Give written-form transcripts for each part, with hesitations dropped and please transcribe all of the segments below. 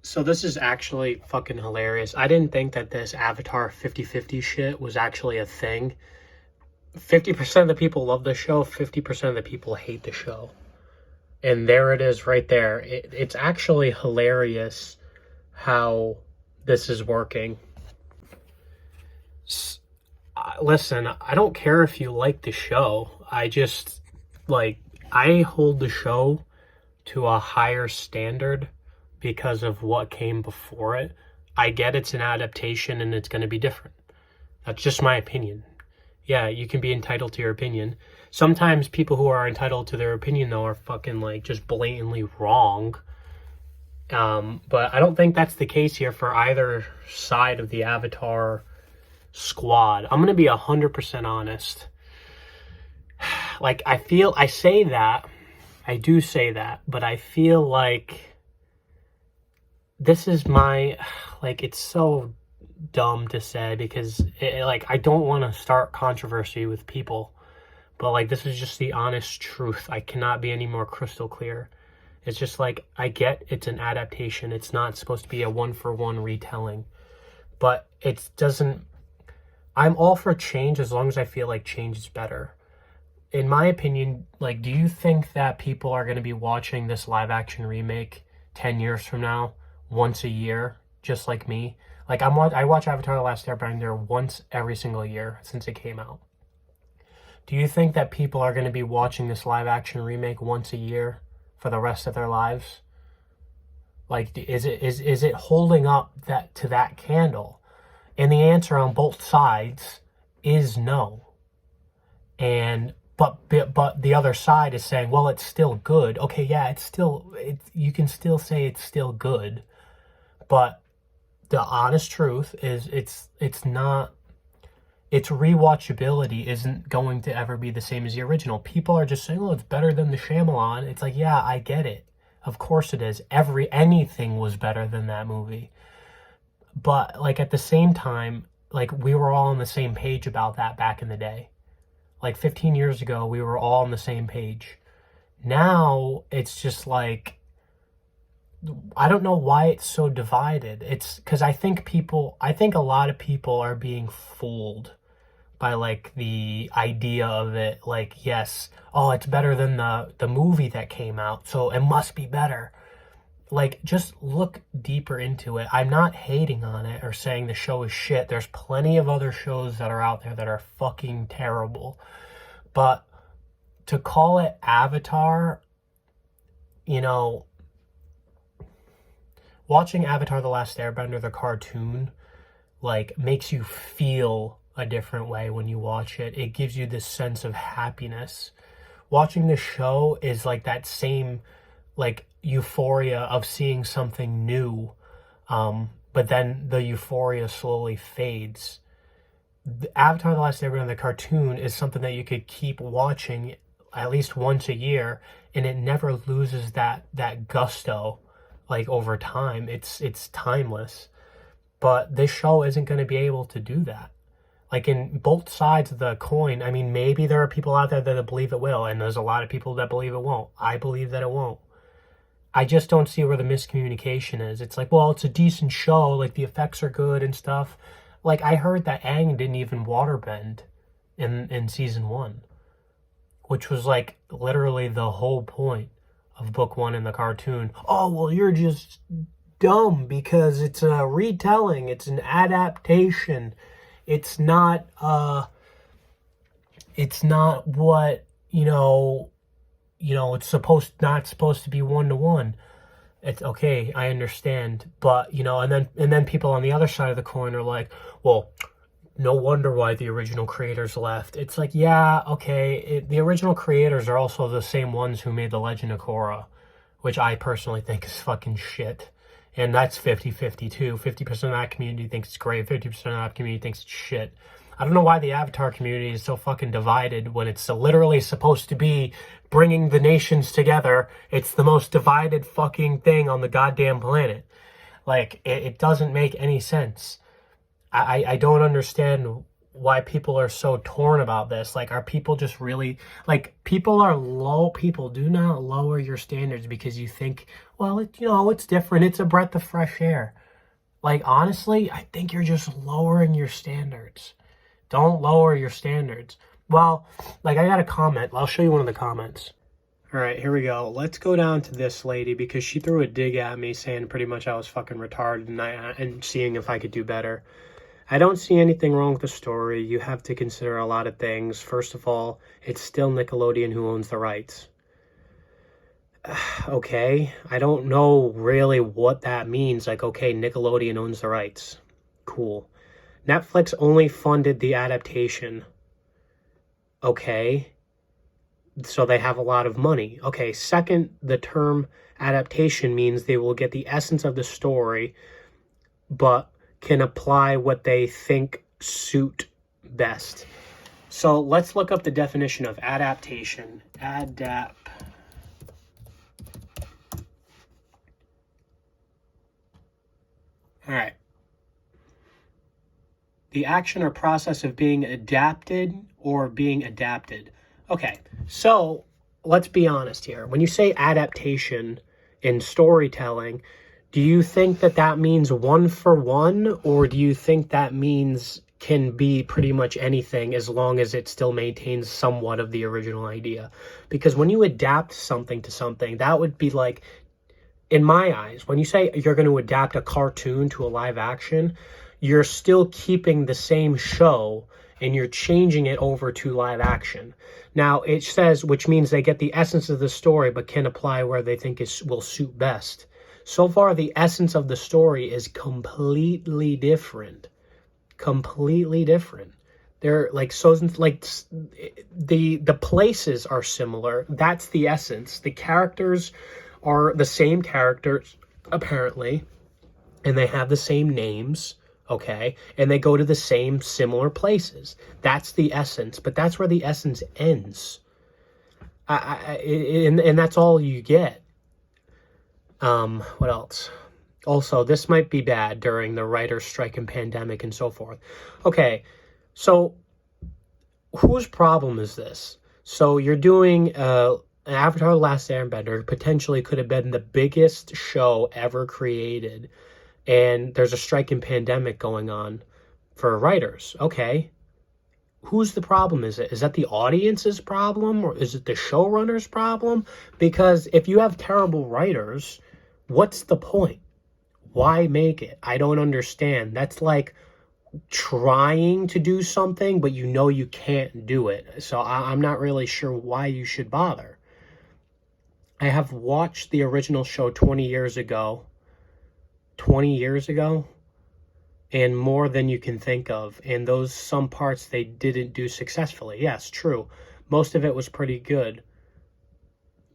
So this is actually fucking hilarious. I didn't think that this Avatar 50-50 shit was actually a thing. 50% of the people love the show, 50% of the people hate the show. And there it is right there. It's actually hilarious how this is working. Listen, I don't care if you like the show. Like, I hold the show to a higher standard because of what came before it. I get it's an adaptation and it's going to be different. That's just my opinion. Yeah, you can be entitled to your opinion. Sometimes people who are entitled to their opinion, though, are fucking, like, just blatantly wrong. But I don't think that's the case here for either side of the Avatar squad. I'm going to be 100% honest. Like, I say that, I do say that, but I feel like this is like, it's so dumb to say because, like, I don't want to start controversy with people, but, like, this is just the honest truth. I cannot be any more crystal clear. It's just like, I get it's an adaptation. It's not supposed to be a one-for-one retelling, but it doesn't. I'm all for change as long as I feel like change is better. In my opinion, like, do you think that people are going to be watching this live action remake 10 years from now, once a year, just like me? Like, I watch Avatar The Last Airbender once every single year since it came out. Do you think that people are going to be watching this live action remake once a year for the rest of their lives? Like, is it holding up to that candle? And the answer on both sides is no. And but the other side is saying, well, it's still good. Okay, yeah, you can still say it's still good, but the honest truth is it's not. Its rewatchability isn't going to ever be the same as the original. People are just saying, oh, it's better than the Shyamalan. It's like, yeah, I get it. Of course it is. Anything was better than that movie. But, like, at the same time, like, we were all on the same page about that back in the day. Like, 15 years ago, we were all on the same page. Now, it's just like, I don't know why it's so divided. It's because I think a lot of people are being fooled by, like, the idea of it. Like, yes, oh, it's better than the movie that came out, so it must be better. Like, just look deeper into it. I'm not hating on it or saying the show is shit. There's plenty of other shows that are out there that are fucking terrible. But to call it Avatar, you know, watching Avatar The Last Airbender, the cartoon, like, makes you feel a different way when you watch it. It gives you this sense of happiness. Watching the show is like that same, like, euphoria of seeing something new, but then the euphoria slowly fades. The Avatar The Last Airbender, the cartoon, is something that you could keep watching at least once a year, and it never loses that gusto, like, over time. It's timeless. But this show isn't going to be able to do that. Like, in both sides of the coin, I mean, maybe there are people out there that believe it will, and there's a lot of people that believe it won't. I believe that it won't. I just don't see where the miscommunication is. It's like, well, it's a decent show, like, the effects are good and stuff. Like, I heard that Aang didn't even waterbend in season 1, which was, like, literally the whole point of book 1 in the cartoon. Oh, well, you're just dumb because it's a retelling, it's an adaptation. It's not what, it's not supposed to be one-to-one. It's okay, I understand, but, and then people on the other side of the coin are like, well, no wonder why the original creators left. It's like, yeah, okay, the original creators are also the same ones who made The Legend of Korra, which I personally think is fucking shit. And that's 50-50 too. 50% of that community thinks it's great, 50% of that community thinks it's shit. I don't know why the Avatar community is so fucking divided when it's literally supposed to be bringing the nations together. It's the most divided fucking thing on the goddamn planet. Like, it doesn't make any sense. I don't understand why people are so torn about this. Like, are people just really, like, people do not lower your standards because you think, well, it's different. It's a breath of fresh air. Like, honestly, I think you're just lowering your standards. Don't lower your standards. Well, like, I got a comment. I'll show you one of the comments. All right, here we go. Let's go down to this lady because she threw a dig at me saying pretty much I was fucking retarded and seeing if I could do better. I don't see anything wrong with the story. You have to consider a lot of things. First of all, it's still Nickelodeon who owns the rights. Okay, I don't know really what that means. Like, okay, Nickelodeon owns the rights. Cool. Netflix only funded the adaptation. Okay. So they have a lot of money. Okay, second, the term adaptation means they will get the essence of the story, but can apply what they think suit best. So let's look up the definition of adaptation. All right. The action or process of being adapted or being adapted. Okay, so let's be honest here. When you say adaptation in storytelling, do you think that means one for one, or do you think that means can be pretty much anything as long as it still maintains somewhat of the original idea? Because when you adapt something to something, that would be like, in my eyes, when you say you're going to adapt a cartoon to a live action, you're still keeping the same show and you're changing it over to live action. Now, it says, which means they get the essence of the story, but can apply where they think it will suit best. So far, the essence of the story is completely different. Completely different. They're like, so like the places are similar. That's the essence. The characters are the same characters, apparently, and they have the same names. Okay, and they go to the same similar places. That's the essence, but that's where the essence ends. And that's all you get. What else? Also, this might be bad during the writer's strike and pandemic and so forth. Okay, so whose problem is this? So you're doing Avatar: The Last Airbender, potentially could have been the biggest show ever created, and there's a strike and pandemic going on for writers. Okay, who's the problem? Is that the audience's problem, or is it the showrunner's problem? Because if you have terrible writers, what's the point? Why make it? I don't understand. That's like trying to do something, but you know you can't do it. So I'm not really sure why you should bother. I have watched the original show 20 years ago, and more than you can think of. And those some parts they didn't do successfully. Yes, true. Most of it was pretty good.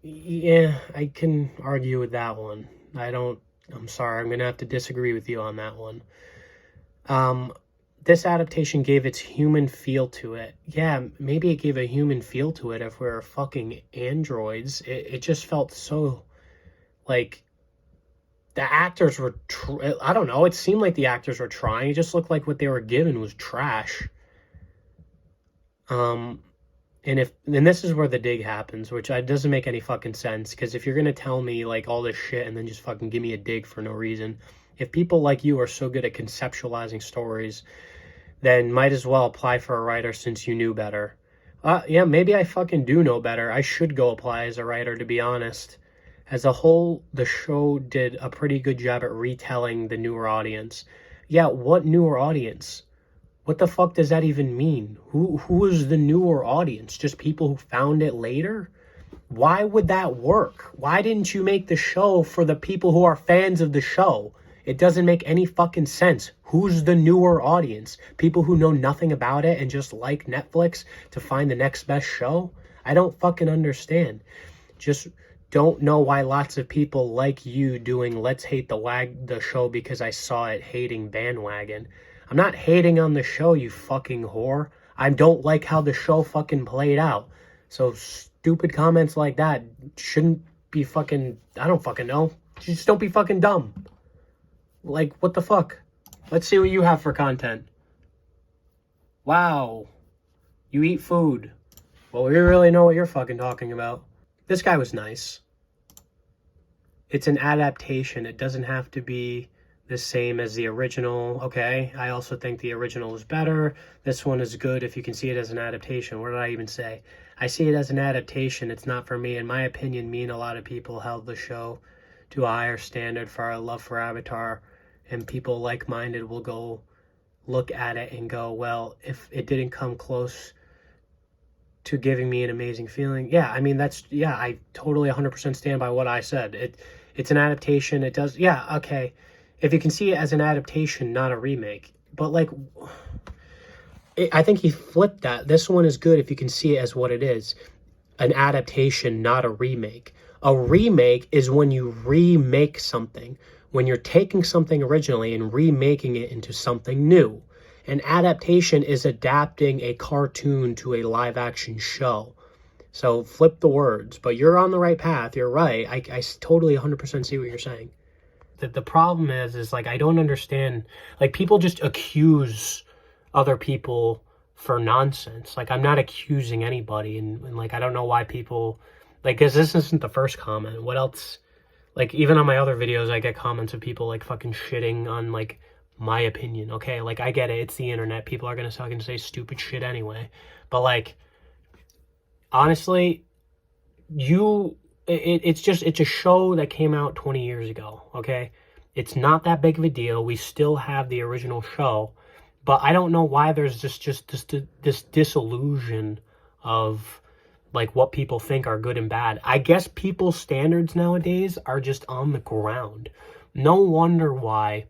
Yeah, I can argue with that one. I'm sorry, I'm going to have to disagree with you on that one. This adaptation gave its human feel to it. Yeah, maybe it gave a human feel to it if we're fucking androids. It just felt so, like, the actors were, I don't know, it seemed like the actors were trying. It just looked like what they were given was trash. And this is where the dig happens, which doesn't make any fucking sense, because if you're going to tell me, like, all this shit and then just fucking give me a dig for no reason, if people like you are so good at conceptualizing stories, then might as well apply for a writer since you knew better. Yeah, maybe I fucking do know better. I should go apply as a writer, to be honest. As a whole, the show did a pretty good job at retelling the newer audience. Yeah, what newer audience? What the fuck does that even mean? Who is the newer audience? Just people who found it later? Why would that work? Why didn't you make the show for the people who are fans of the show? It doesn't make any fucking sense. Who's the newer audience? People who know nothing about it and just like Netflix to find the next best show? I don't fucking understand. Just don't know why lots of people like you doing Let's Hate the show because I saw it hating bandwagon. I'm not hating on the show, you fucking whore. I don't like how the show fucking played out. So stupid comments like that shouldn't be fucking, I don't fucking know. Just don't be fucking dumb. Like, what the fuck? Let's see what you have for content. Wow, you eat food. Well, we really know what you're fucking talking about. This guy was nice. It's an adaptation. It doesn't have to be the same as the original. Okay, I also think the original is better. This one is good if you can see it as an adaptation. What did I even say? I see it as an adaptation. It's not for me. In my opinion, me and a lot of people held the show to a higher standard for our love for Avatar, and people like-minded will go look at it and go, well, if it didn't come close to giving me an amazing feeling. Yeah, I mean, I totally 100% stand by what I said. It's an adaptation. It does, yeah, okay. If you can see it as an adaptation, not a remake. But, like, I think he flipped that. This one is good if you can see it as what it is. An adaptation, not a remake. A remake is when you remake something. When you're taking something originally and remaking it into something new. An adaptation is adapting a cartoon to a live-action show. So flip the words. But you're on the right path. You're right. I totally 100% see what you're saying. The problem is like, I don't understand. Like, people just accuse other people for nonsense. Like, I'm not accusing anybody. And like, I don't know why people... Like, because this isn't the first comment. What else? Like, even on my other videos, I get comments of people, like, fucking shitting on, like, my opinion. Okay, like, I get it. It's the internet. People are going to fucking say stupid shit anyway. But, like, honestly, it's a show that came out 20 years ago, okay? It's not that big of a deal. We still have the original show. But I don't know why there's just this disillusion of, like, what people think are good and bad. I guess people's standards nowadays are just on the ground. No wonder why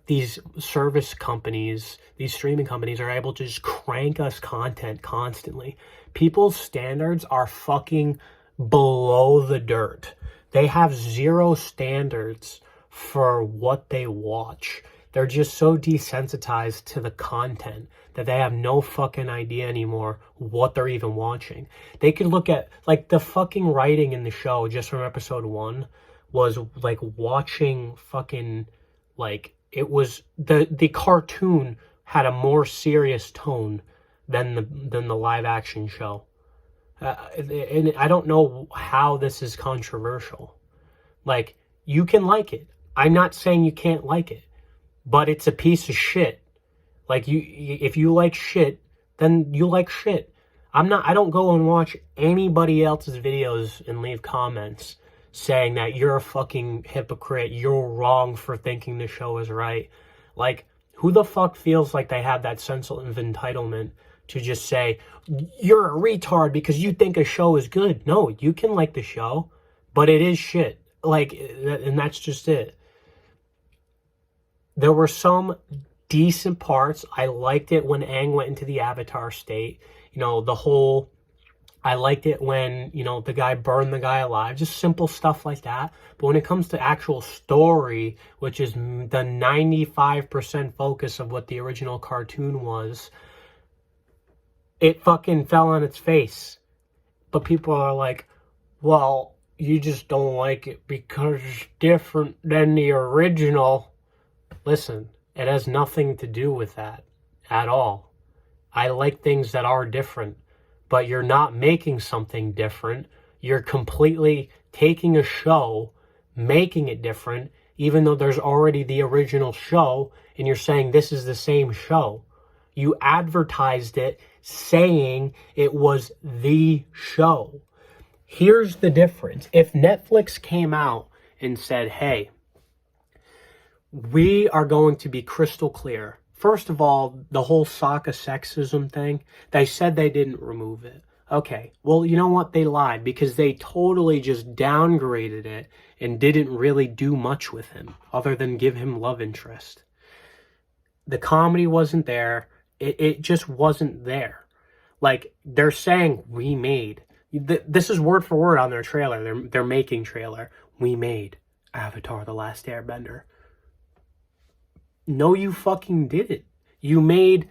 these service companies, these streaming companies are able to just crank us content constantly. People's standards are fucking below the dirt. They have zero standards for what they watch. They're just so desensitized to the content that they have no fucking idea anymore what they're even watching. They could look at, like, the fucking writing in the show just from episode 1 was like watching fucking, like, it was the cartoon had a more serious tone than the live action show. And I don't know how this is controversial. Like, you can like it. I'm not saying you can't like it, but it's a piece of shit. Like, if you like shit, then you like shit. I don't go and watch anybody else's videos and leave comments saying that you're a fucking hypocrite, you're wrong for thinking the show is right. Like, who the fuck feels like they have that sense of entitlement to just say, you're a retard because you think a show is good? No, you can like the show, but it is shit. Like, and that's just it. There were some decent parts. I liked it when Aang went into the Avatar state. You know, I liked it when, you know, the guy burned the guy alive. Just simple stuff like that. But when it comes to actual story, which is the 95% focus of what the original cartoon was, it fucking fell on its face. But people are like, well, you just don't like it because it's different than the original. Listen, it has nothing to do with that at all. I like things that are different. But you're not making something different. You're completely taking a show, making it different, even though there's already the original show, and you're saying this is the same show. You advertised it saying it was the show. Here's the difference. If Netflix came out and said, hey, we are going to be crystal clear. First of all, the whole Sokka sexism thing, they said they didn't remove it. Okay, well, you know what? They lied because they totally just downgraded it and didn't really do much with him other than give him love interest. The comedy wasn't there. It just wasn't there. Like, they're saying we made. This is word for word on their trailer, their making trailer. We made Avatar: The Last Airbender. No, you fucking didn't. You made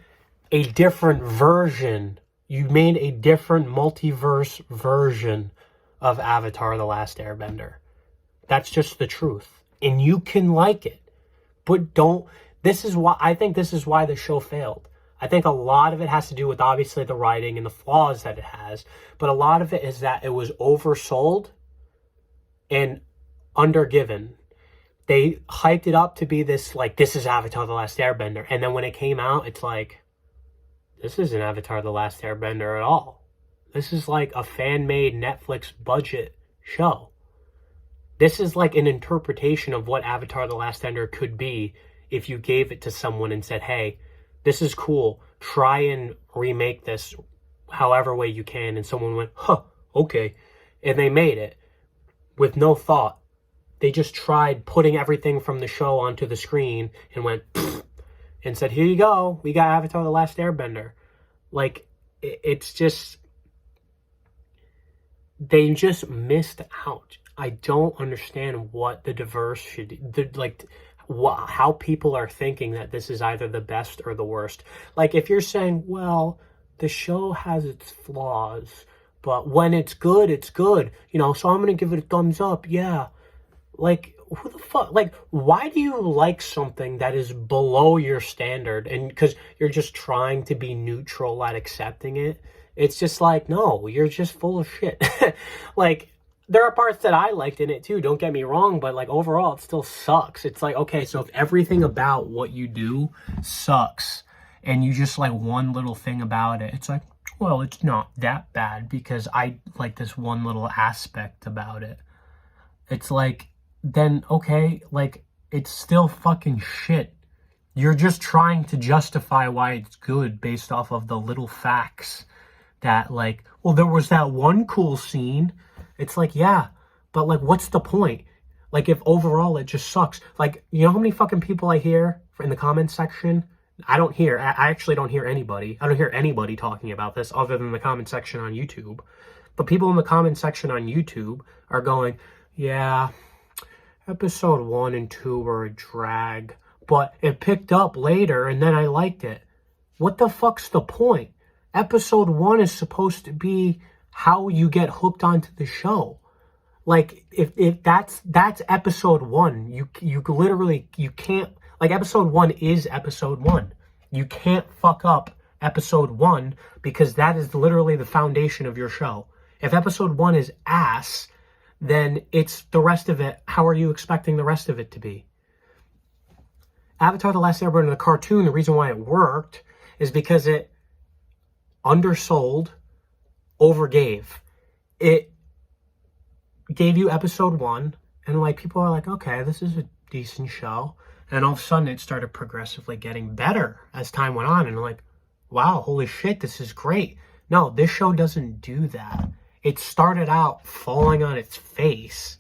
a different version. You made a different multiverse version of Avatar: The Last Airbender. That's just the truth. And you can like it. But don't... I think this is why the show failed. I think a lot of it has to do with obviously the writing and the flaws that it has, but a lot of it is that it was oversold and undergiven. They hyped it up to be this, like, this is Avatar The Last Airbender. And then when it came out, it's like, this isn't Avatar The Last Airbender at all. This is like a fan-made Netflix budget show. This is like an interpretation of what Avatar The Last Airbender could be if you gave it to someone and said, hey, this is cool. Try and remake this however way you can. And someone went, huh, okay. And they made it with no thought. They just tried putting everything from the show onto the screen and went, and said, here you go. We got Avatar The Last Airbender. Like, it's just, they just missed out. I don't understand what the diverse should, how people are thinking that this is either the best or the worst. Like, if you're saying, well, the show has its flaws, but when it's good, it's good. You know, so I'm going to give it a thumbs up. Yeah. Like, who the fuck? Like, why do you like something that is below your standard? And because you're just trying to be neutral at accepting it. It's just like, no, you're just full of shit. Like, there are parts that I liked in it too, don't get me wrong, but like overall it still sucks. It's like, okay, so if everything about what you do sucks and you just like one little thing about it, it's like, well, it's not that bad because I like this one little aspect about it. It's like, then okay, like it's still fucking shit. You're just trying to justify why it's good based off of the little facts that like, well, there was that one cool scene. It's like, yeah, but like, what's the point? Like, if overall it just sucks. Like, you know how many fucking people I hear in the comments section? I actually don't hear anybody. I don't hear anybody talking about this other than the comment section on YouTube. But people in the comment section on YouTube are going, yeah, episode 1 and 2 were a drag, but it picked up later and then I liked it. What the fuck's the point? Episode 1 is supposed to be how you get hooked onto the show. Like, if that's episode 1, you literally, you can't, like, episode 1 is episode 1. You can't fuck up episode 1 because that is literally the foundation of your show. If episode 1 is ass, then it's the rest of it. How are you expecting the rest of it to be? Avatar The Last Airbender, the cartoon, the reason why it worked is because it undersold, overgave. It gave you episode 1, and like people are like, okay, this is a decent show. And all of a sudden it started progressively getting better as time went on. And like, wow, holy shit, this is great. No, this show doesn't do that. It started out falling on its face,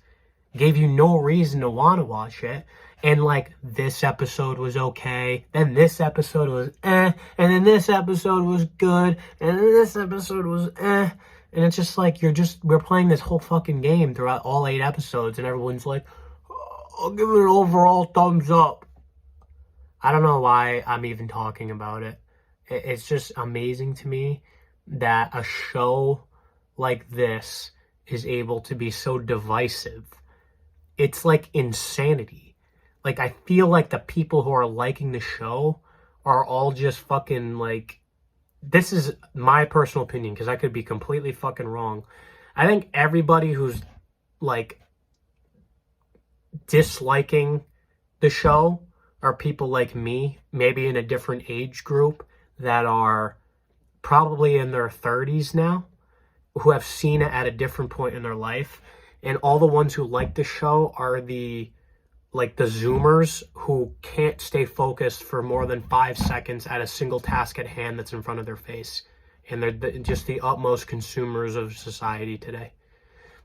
gave you no reason to want to watch it. And like, this episode was okay, then this episode was and then this episode was good, and then this episode was And it's just like, we're playing this whole fucking game throughout all 8 episodes, and everyone's like, oh, I'll give it an overall thumbs up. I don't know why I'm even talking about it. It's just amazing to me that a show like this is able to be so divisive. It's like insanity. Like, I feel like the people who are liking the show are all just fucking like, this is my personal opinion because I could be completely fucking wrong. I think everybody who's like disliking the show are people like me, maybe in a different age group that are probably in their 30s now, who have seen it at a different point in their life. And all the ones who like the show are the Zoomers who can't stay focused for more than 5 seconds at a single task at hand that's in front of their face. And they're just the utmost consumers of society today.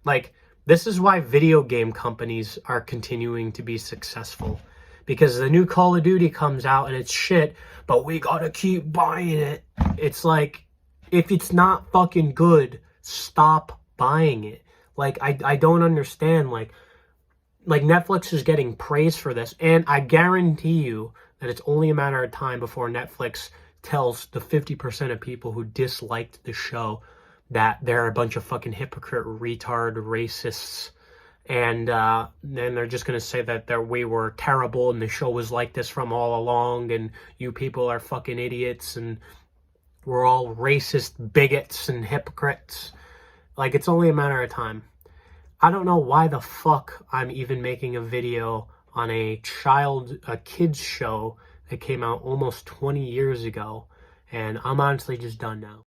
Like, this is why video game companies are continuing to be successful. Because the new Call of Duty comes out and it's shit, but we gotta keep buying it. It's like, if it's not fucking good, stop buying it. Like, I don't understand, like Netflix is getting praise for this, and I guarantee you that it's only a matter of time before Netflix tells the 50% of people who disliked the show that they're a bunch of fucking hypocrite, retard, racists, And then they're just going to say that we were terrible and the show was like this from all along, and you people are fucking idiots and we're all racist bigots and hypocrites. Like, it's only a matter of time. I don't know why the fuck I'm even making a video on a kids show that came out almost 20 years ago, and I'm honestly just done now.